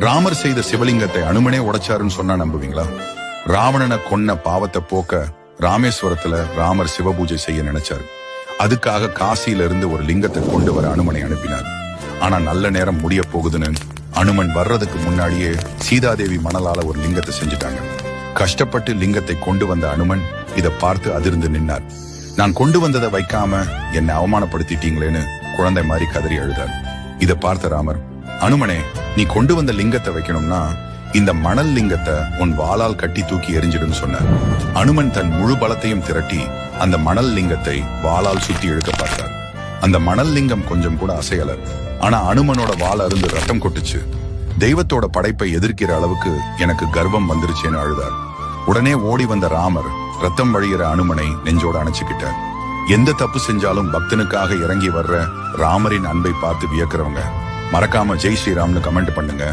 ராமர் செய்த சிவலிங்கத்தை அனுமனே உடைச்சாருன்னு சொன்னா நம்புவீங்களா? ராவணனை கொன்ன பாவத்தை போக்க ராமேஸ்வரத்துல ராமர் சிவபூஜை செய்ய நினைச்சாரு. அதுக்காக காசியில இருந்து ஒரு லிங்கத்தை கொண்டு வர அனுமனை அனுப்பினார். ஆனா நல்ல நேரம் முடிய போகுதுன்னு அனுமன் வர்றதுக்கு முன்னாடியே சீதாதேவி மணலால ஒரு லிங்கத்தை செஞ்சுட்டாங்க. கஷ்டப்பட்டு லிங்கத்தை கொண்டு வந்த அனுமன் இதை பார்த்து அதிர்ந்து நின்னார். நான் கொண்டு வந்ததை வைக்காம என்னை அவமானப்படுத்திட்டீங்களேன்னு குழந்தை மாதிரி கதறி அழுதார். இதை பார்த்த ராமர், அனுமனே, நீ கொண்டு வந்த லிங்கத்தை வைக்கணும்னா இந்த மணல் லிங்கத்தை உன் வாளால் கட்டி தூக்கி எரிஞ்சிடுன்னு சொன்னார். அனுமன் தன் முழு பலத்தையும் திரட்டி அந்த மணல் லிங்கத்தை வாளால் சுத்தி இழுக்க பார்த்தார். அந்த மணல் லிங்கம் கொஞ்சம் கூட அசையல. ஆனா அனுமனோட வாள் அருந்து ரத்தம் கொட்டுச்சு. தெய்வத்தோட படைப்பை எதிர்க்கிற அளவுக்கு எனக்கு கர்வம் வந்துருச்சேன்னு அழுதார். உடனே ஓடி வந்த ராமர் ரத்தம் வழிகிற அனுமனை நெஞ்சோட அணைச்சுக்கிட்டார். எந்த தப்பு செஞ்சாலும் பக்தனுக்காக இறங்கி வர்ற ராமரின் அன்பை பார்த்து வியக்கிறவங்க மறக்காம ஜெய் ஸ்ரீராம்னு கமெண்ட் பண்ணுங்க.